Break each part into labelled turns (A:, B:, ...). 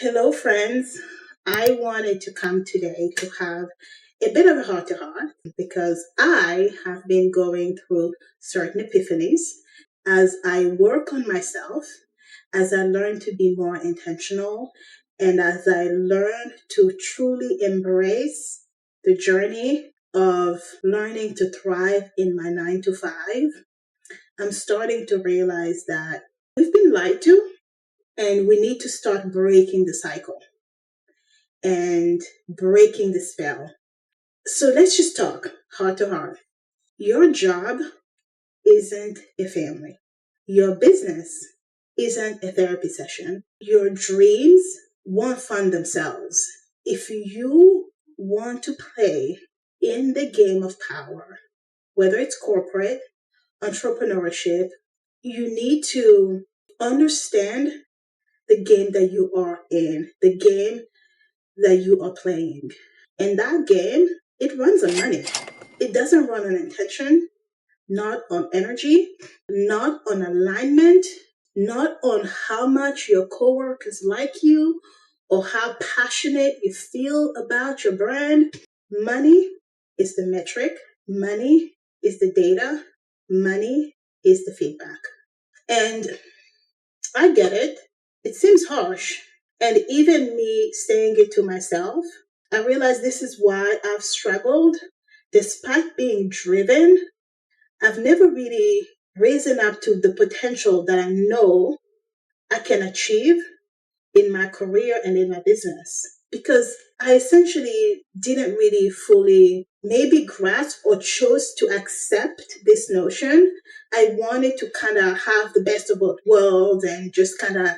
A: Hello, friends. I wanted to come today to have a bit of a heart to heart because I have been going through certain epiphanies as I work on myself, as I learn to be more intentional, and as I learn to truly embrace the journey of learning to thrive in my 9 to 5. I'm starting to realize that we've been lied to and we need to start breaking the cycle and breaking the spell. So let's just talk heart to heart. Your job isn't a family. Your business isn't a therapy session. Your dreams won't fund themselves. If you want to play in the game of power, whether it's corporate, entrepreneurship, you need to understand the game that you are in, the game that you are playing. And that game, it runs on money. It doesn't run on intention, not on energy, not on alignment, not on how much your coworkers like you or how passionate you feel about your brand. Money is the metric. Money is the data. Money is the feedback. And I get it. It seems harsh. And even me saying it to myself, I realize this is why I've struggled. Despite being driven, I've never really risen up to the potential that I know I can achieve in my career and in my business. Because I essentially didn't really fully maybe grasp or chose to accept this notion. I wanted to kind of have the best of both worlds and just kind of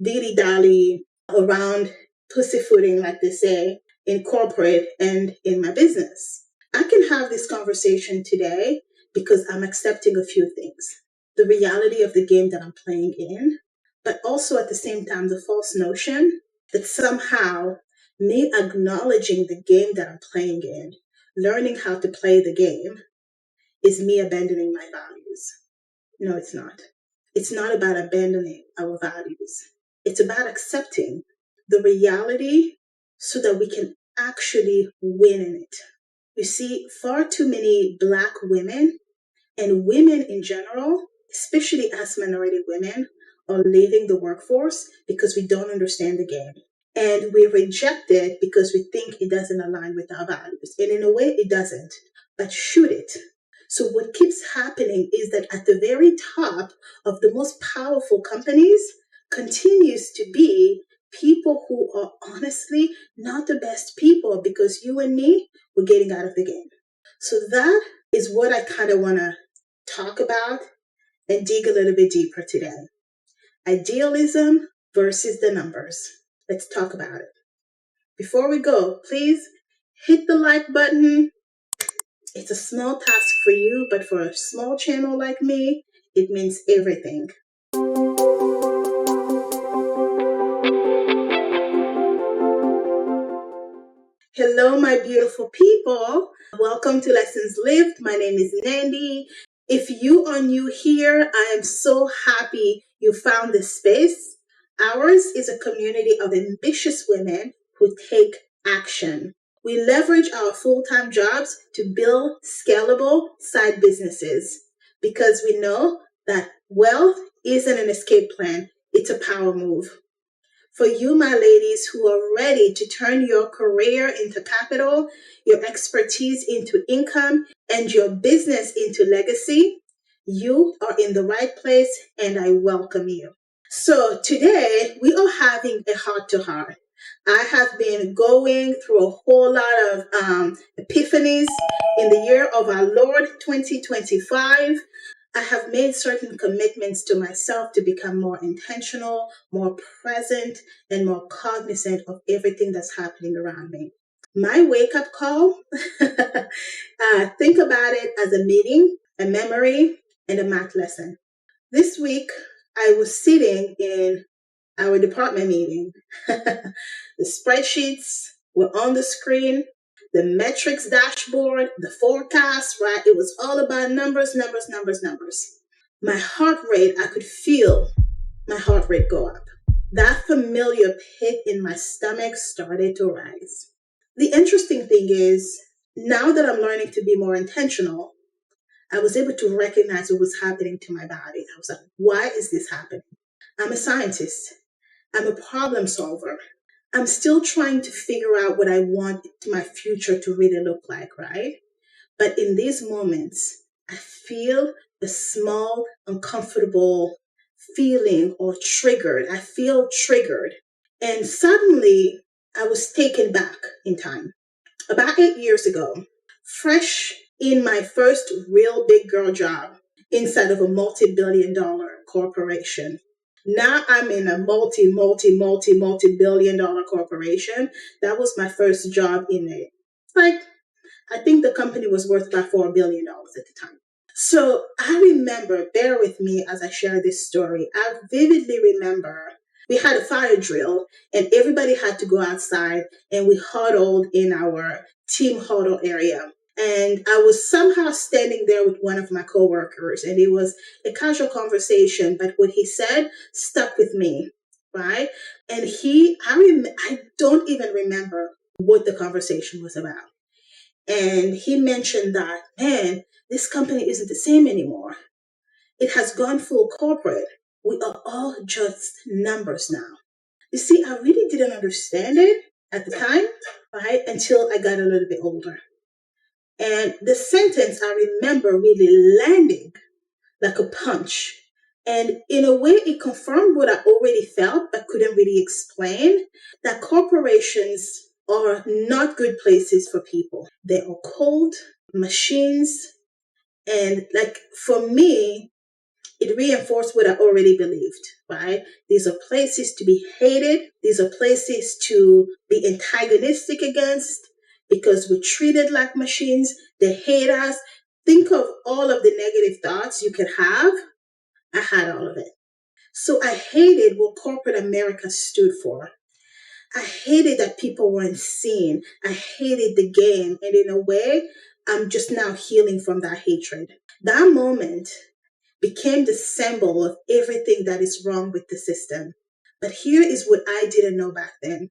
A: dilly-dally around pussyfooting, like they say, in corporate and in my business. I can have this conversation today because I'm accepting a few things. The reality of the game that I'm playing in, but also at the same time, the false notion that somehow me acknowledging the game that I'm playing in, learning how to play the game, is me abandoning my values. No, it's not. It's not about abandoning our values. It's about accepting the reality so that we can actually win in it. You see, far too many Black women and women in general, especially as minority women, are leaving the workforce because we don't understand the game. And we reject it because we think it doesn't align with our values. And in a way, it doesn't. But should it? So what keeps happening is that at the very top of the most powerful companies continues to be people who are honestly not the best people because you and me, we're getting out of the game. So that is what I kind of want to talk about and dig a little bit deeper today. Idealism versus the numbers. Let's talk about it. Before we go, please hit the like button. It's a small task for you, but for a small channel like me, it means everything. Hello, my beautiful people. Welcome to Lessons Lived. My name is Nandi. If you are new here, I am so happy you found this space. Ours is a community of ambitious women who take action. We leverage our full-time jobs to build scalable side businesses because we know that wealth isn't an escape plan, it's a power move. For you, my ladies, who are ready to turn your career into capital, your expertise into income, and your business into legacy, you are in the right place and I welcome you. So today we are having a heart to heart. I have been going through a whole lot of epiphanies in the year of our Lord 2025. I have made certain commitments to myself to become more intentional, more present, and more cognizant of everything that's happening around me. My wake-up call, think about it as a meeting, a memory, and a math lesson. This week, I was sitting in our department meeting. The spreadsheets were on the screen, the metrics dashboard, the forecast, right? It was all about numbers, numbers, numbers, numbers. My heart rate, I could feel my heart rate go up. that familiar pit in my stomach started to rise. The interesting thing is, now that I'm learning to be more intentional, I was able to recognize what was happening to my body. I was like, why is this happening? I'm a scientist. I'm a problem solver. I'm still trying to figure out what I want my future to really look like, right? But in these moments, I feel a small, uncomfortable feeling or triggered. I feel triggered. And suddenly, I was taken back in time. About 8 years ago, fresh in my first real big girl job inside of a multi-billion-dollar corporation. Now I'm in a multi-billion-dollar corporation. That was my first job in it. Like, I think the company was worth about $4 billion at the time. So I remember, bear with me as I share this story. I vividly remember we had a fire drill and everybody had to go outside and we huddled in our team huddle area. And I was somehow standing there with one of my coworkers, and it was a casual conversation, but what he said stuck with me, right? And I don't even remember what the conversation was about. And he mentioned that, man, this company isn't the same anymore. It has gone full corporate. We are all just numbers now. You see, I really didn't understand it at the time, right? Until I got a little bit older. And the sentence I remember really landing like a punch. And in a way, it confirmed what I already felt but couldn't really explain, that corporations are not good places for people. They are cold machines. And like for me, it reinforced what I already believed, right? These are places to be hated. These are places to be antagonistic against because we're treated like machines. They hate us. Think of all of the negative thoughts you could have. I had all of it. So I hated what corporate America stood for. I hated that people weren't seen. I hated the game. And in a way, I'm just now healing from that hatred. That moment became the symbol of everything that is wrong with the system. But here is what I didn't know back then.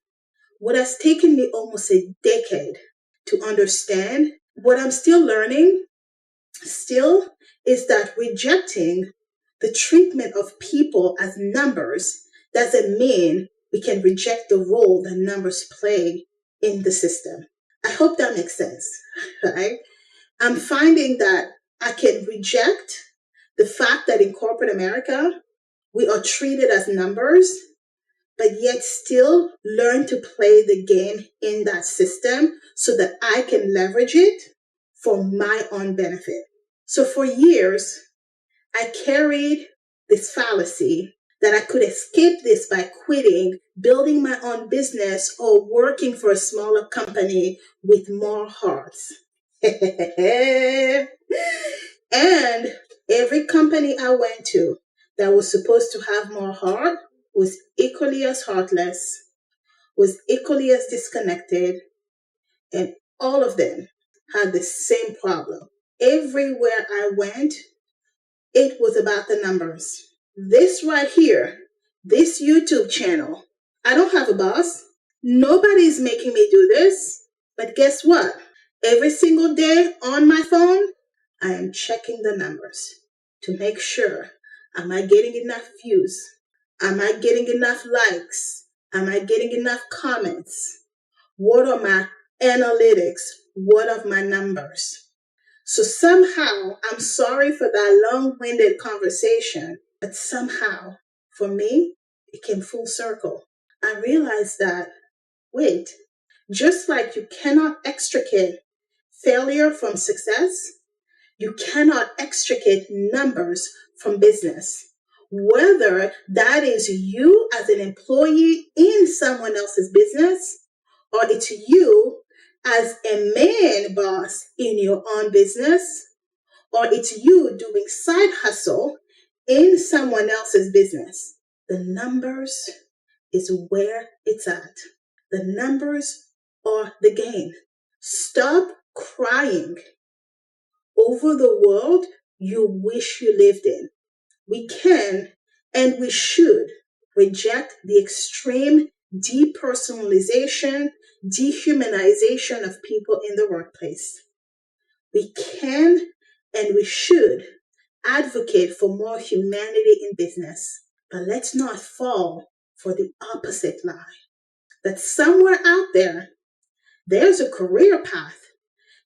A: What has taken me almost a decade to understand, what I'm still learning still, is that rejecting the treatment of people as numbers doesn't mean we can reject the role that numbers play in the system. I hope that makes sense, right? I'm finding that I can reject the fact that in corporate America, we are treated as numbers, but yet still learn to play the game in that system so that I can leverage it for my own benefit. So for years, I carried this fallacy that I could escape this by quitting, building my own business, or working for a smaller company with more hearts. And every company I went to that was supposed to have more heart was equally as heartless, was equally as disconnected, and all of them had the same problem. Everywhere I went, it was about the numbers. This right here, this YouTube channel, I don't have a boss. Nobody's making me do this. But guess what? Every single day on my phone, I am checking the numbers to make sure, am I getting enough views? Am I getting enough likes? Am I getting enough comments? What are my analytics? What are my numbers? So somehow, I'm sorry for that long-winded conversation, but somehow, for me, it came full circle. I realized that, wait, just like you cannot extricate failure from success, you cannot extricate numbers from business. Whether that is you as an employee in someone else's business, or it's you as a man boss in your own business, or it's you doing side hustle in someone else's business. The numbers is where it's at. The numbers are the game. Stop crying over the world you wish you lived in. We can and we should Reject the extreme depersonalization, dehumanization of people in the workplace. We can and we should advocate for more humanity in business, but let's not fall for the opposite lie that somewhere out there, there's a career path,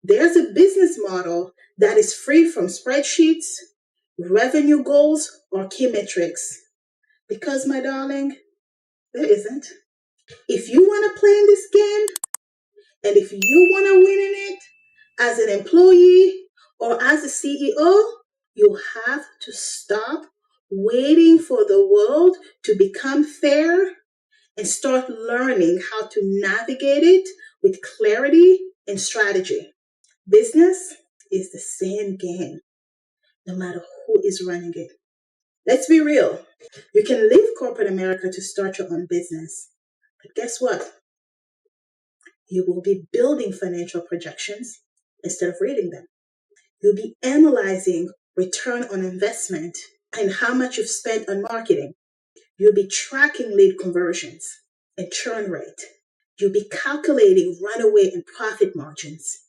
A: there's a business model that is free from spreadsheets, revenue goals, or key metrics. Because, my darling, there isn't. If you want to play in this game, and if you want to win in it as an employee or as a CEO, you have to stop waiting for the world to become fair and start learning how to navigate it with clarity and strategy. Business is the same game, no matter who is running it. Let's be real. You can leave corporate America to start your own business. But guess what? You will be building financial projections instead of reading them. You'll be analyzing return on investment and how much you've spent on marketing. You'll be tracking lead conversions and churn rate. You'll be calculating runaway and profit margins.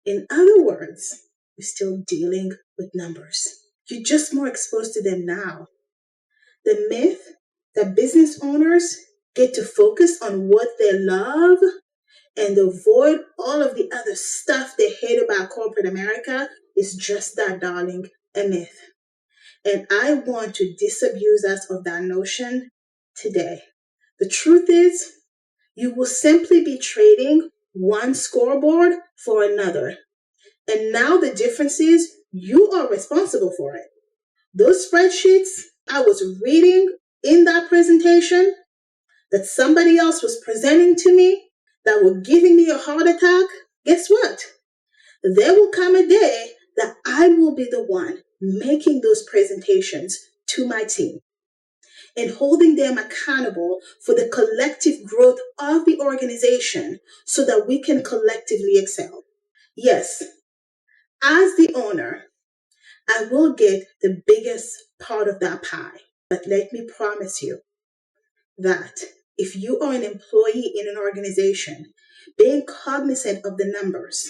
A: In other words, you're still dealing with numbers. You're just more exposed to them now. The myth that business owners get to focus on what they love and avoid all of the other stuff they hate about corporate America is just that, darling, a myth. And I want to disabuse us of that notion today. The truth is, you will simply be trading one scoreboard for another. And now the difference is you are responsible for it. Those spreadsheets I was reading in that presentation that somebody else was presenting to me that were giving me a heart attack, guess what? There will come a day that I will be the one making those presentations to my team and holding them accountable for the collective growth of the organization so that we can collectively excel. Yes, as the owner, I will get the biggest part of that pie. But let me promise you that if you are an employee in an organization, being cognizant of the numbers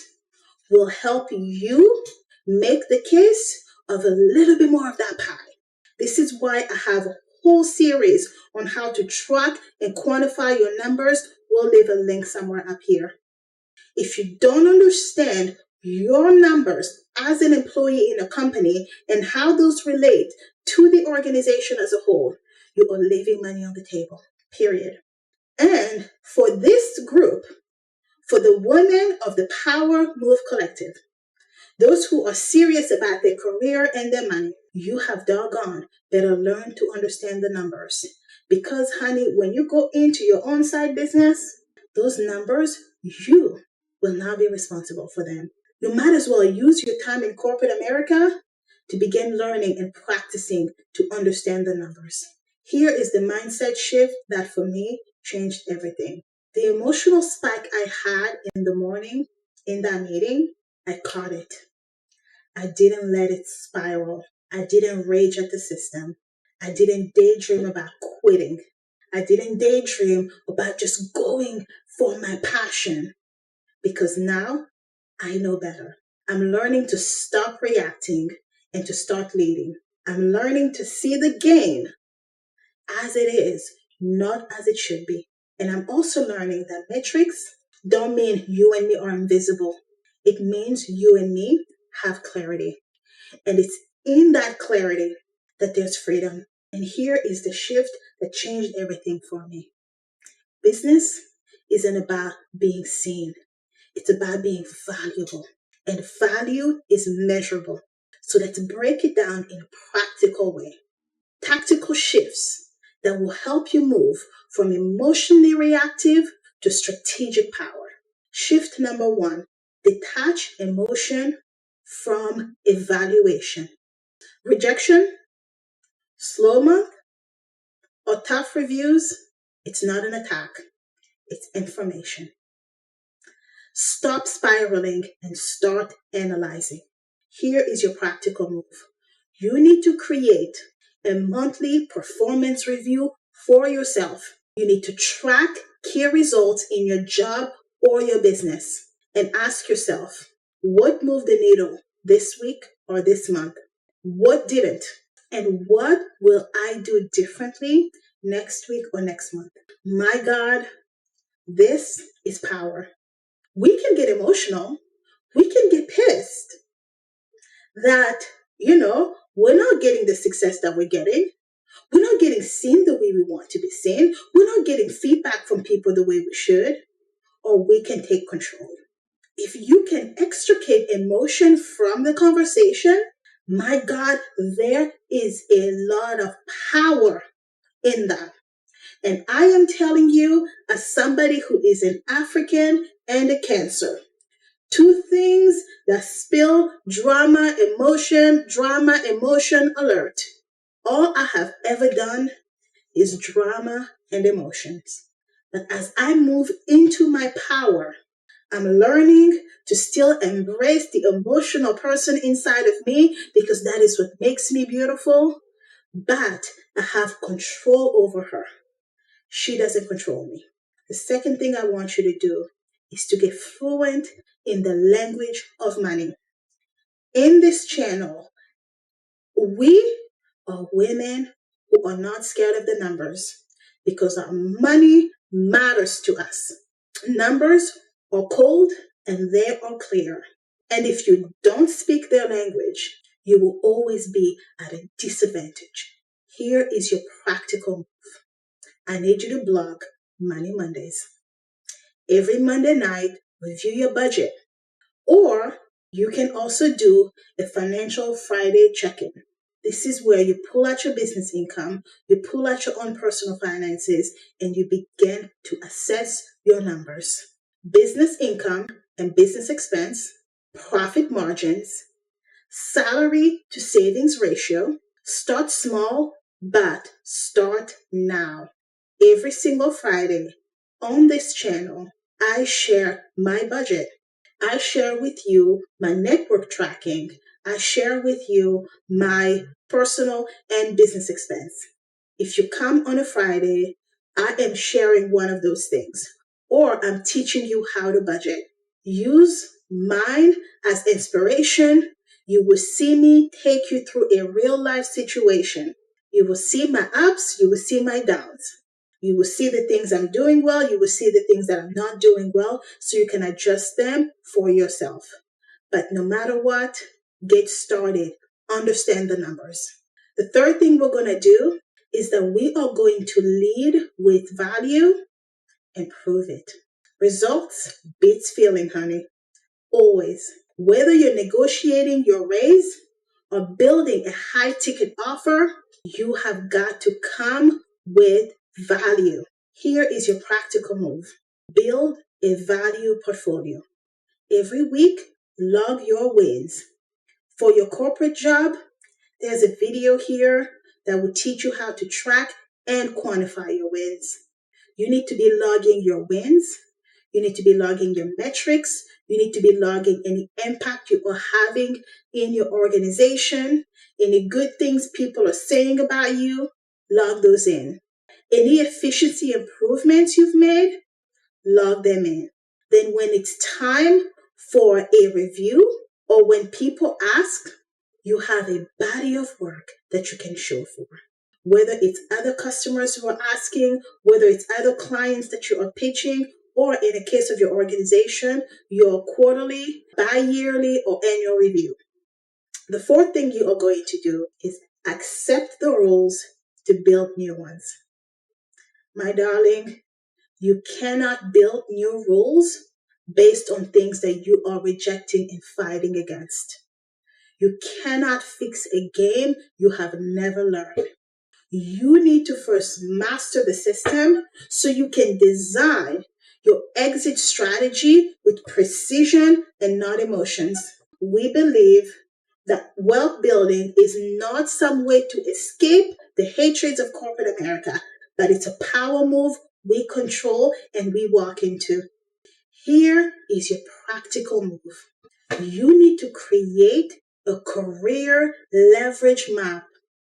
A: will help you make the case of a little bit more of that pie. This is why I have a whole series on how to track and quantify your numbers. We'll leave a link somewhere up here. If you don't understand your numbers as an employee in a company and how those relate to the organization as a whole, you are leaving money on the table, period. And for this group, for the women of the Power Move Collective, those who are serious about their career and their money, you have doggone better learn to understand the numbers. Because, honey, when you go into your own side business, those numbers, you will now be responsible for them. You might as well use your time in corporate America to begin learning and practicing to understand the numbers. Here is the mindset shift that for me changed everything. The emotional spike I had in the morning in that meeting, I caught it. I didn't let it spiral. I didn't rage at the system. I didn't daydream about quitting. I didn't daydream about just going for my passion. Because now I know better. I'm learning to stop reacting and to start leading. I'm learning to see the game as it is, not as it should be. And I'm also learning that metrics don't mean you and me are invisible. It means you and me have clarity. And it's in that clarity that there's freedom. And here is the shift that changed everything for me. Business isn't about being seen. It's about being valuable. And value is measurable. So let's break it down in a practical way. Tactical shifts that will help you move from emotionally reactive to strategic power. Shift number 1, detach emotion from evaluation. Rejection, slow month, or tough reviews, it's not an attack, it's information. Stop spiraling and start analyzing. Here is your practical move. You need to create a monthly performance review for yourself. You need to track key results in your job or your business and ask yourself, what moved the needle this week or this month? What didn't? And what will I do differently next week or next month? My God, this is power. We can get emotional. We can get pissed that, we're not getting the success that we're getting. We're not getting seen the way we want to be seen. We're not getting feedback from people the way we should, or we can take control. If you can extricate emotion from the conversation, my God, there is a lot of power in that. And I am telling you, as somebody who is an African and a Cancer, two things that spill drama, emotion alert. All I have ever done is drama and emotions. But as I move into my power, I'm learning to still embrace the emotional person inside of me because that is what makes me beautiful. But I have control over her. She doesn't control me. The second thing I want you to do is to get fluent in the language of money. In this channel, we are women who are not scared of the numbers because our money matters to us. Numbers are cold and they are clear. And if you don't speak their language, you will always be at a disadvantage. Here is your practical move. I need you to block Money Mondays. Every Monday night, review your budget. Or you can also do a Financial Friday check-in. This is where you pull out your business income, you pull out your own personal finances, and you begin to assess your numbers. Business income and business expense, profit margins, salary to savings ratio. Start small, but start now. Every single Friday on this channel, I share my budget. I share with you my network tracking. I share with you my personal and business expense. If you come on a Friday, I am sharing one of those things, or I'm teaching you how to budget. Use mine as inspiration. You will see me take you through a real life situation. You will see my ups, you will see my downs. You will see the things I'm doing well. You will see the things that I'm not doing well, so you can adjust them for yourself. But no matter what, get started. Understand the numbers. The third thing we're going to do is that we are going to lead with value and prove it. Results beats feeling, honey. Always. Whether you're negotiating your raise or building a high ticket offer, you have got to come with value. Here is your practical move. Build a value portfolio. Every week, log your wins. For your corporate job, there's a video here that will teach you how to track and quantify your wins. You need to be logging your wins. You need to be logging your metrics. You need to be logging any impact you are having in your organization, any good things people are saying about you. Log those in. Any efficiency improvements you've made, log them in. Then when it's time for a review or when people ask, you have a body of work that you can show for. Whether it's other customers who are asking, whether it's other clients that you are pitching, or in the case of your organization, your quarterly, bi-yearly, or annual review. The fourth thing you are going to do is accept the rules to build new ones. My darling, you cannot build new rules based on things that you are rejecting and fighting against. You cannot fix a game you have never learned. You need to first master the system so you can design your exit strategy with precision and not emotions. We believe that wealth building is not some way to escape the hatreds of corporate America, but it's a power move we control and we walk into. Here is your practical move. You need to create a career leverage map.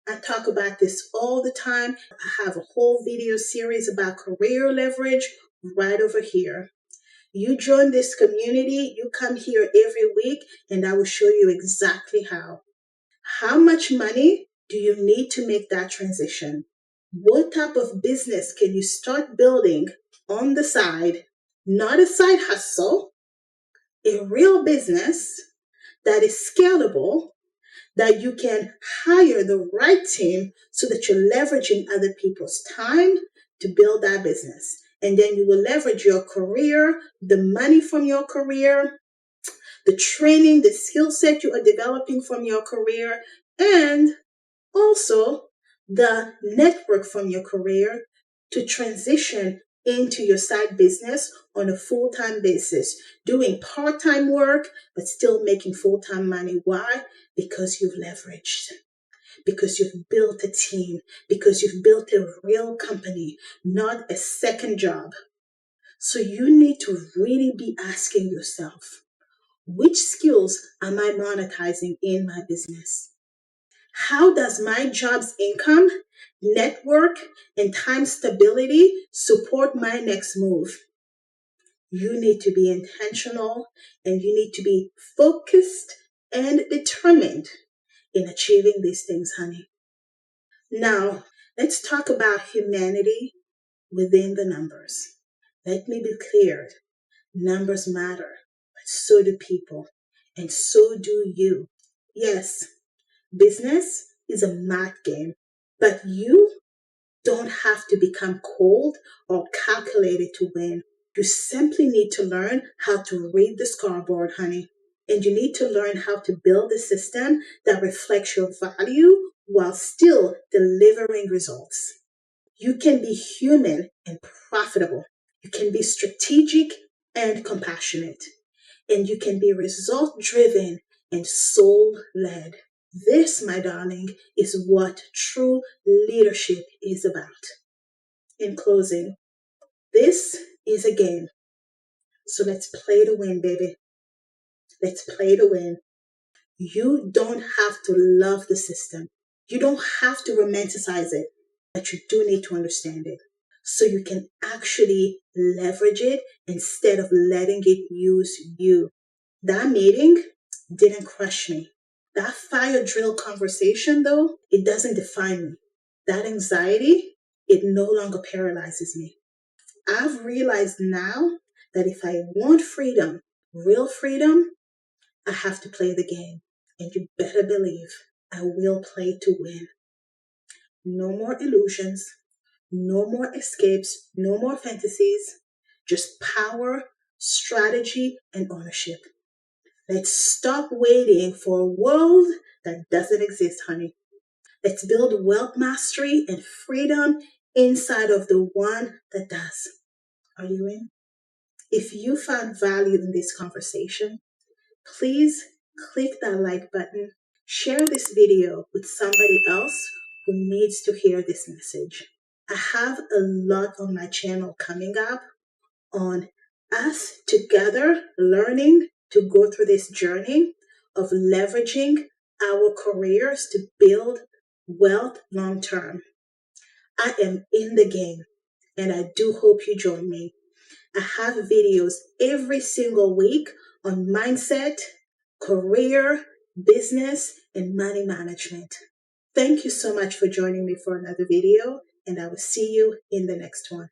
A: I talk about this all the time. I have a whole video series about career leverage right over here. You join this community, you come here every week, and I will show you exactly how. How much money do you need to make that transition? What type of business can you start building on the side? Not a side hustle, a real business that is scalable, that you can hire the right team so that you're leveraging other people's time to build that business. And then you will leverage your career, the money from your career, the training, the skill set you are developing from your career, and also the network from your career to transition into your side business on a full-time basis, doing part-time work, but still making full-time money. Why? Because you've leveraged, because you've built a team, because you've built a real company, not a second job. So you need to really be asking yourself, which skills am I monetizing in my business? How does my job's income, network, and time stability support my next move? You need to be intentional and you need to be focused and determined in achieving these things, honey. Now, let's talk about humanity within the numbers. Let me be clear. Numbers matter, but so do people, and so do you. Yes, business is a math game, but you don't have to become cold or calculated to win. You simply need to learn how to read the scoreboard, honey. And you need to learn how to build a system that reflects your value while still delivering results. You can be human and profitable. You can be strategic and compassionate. And you can be result driven and soul led. This, my darling, is what true leadership is about. In closing, this is a game. So let's play to win, baby. Let's play to win. You don't have to love the system. You don't have to romanticize it, but you do need to understand it so you can actually leverage it instead of letting it use you. That meeting didn't crush me. That fire drill conversation, though, it doesn't define me. That anxiety, it no longer paralyzes me. I've realized now that if I want freedom, real freedom, I have to play the game. And you better believe I will play to win. No more illusions, no more escapes, no more fantasies, just power, strategy, and ownership. Let's stop waiting for a world that doesn't exist, honey. Let's build wealth mastery and freedom inside of the one that does. Are you in? If you found value in this conversation, please click that like button. Share this video with somebody else who needs to hear this message. I have a lot on my channel coming up on us together learning to go through this journey of leveraging our careers to build wealth long term. I am in the game and I do hope you join me. I have videos every single week on mindset, career, business, and money management. Thank you so much for joining me for another video, and I will see you in the next one.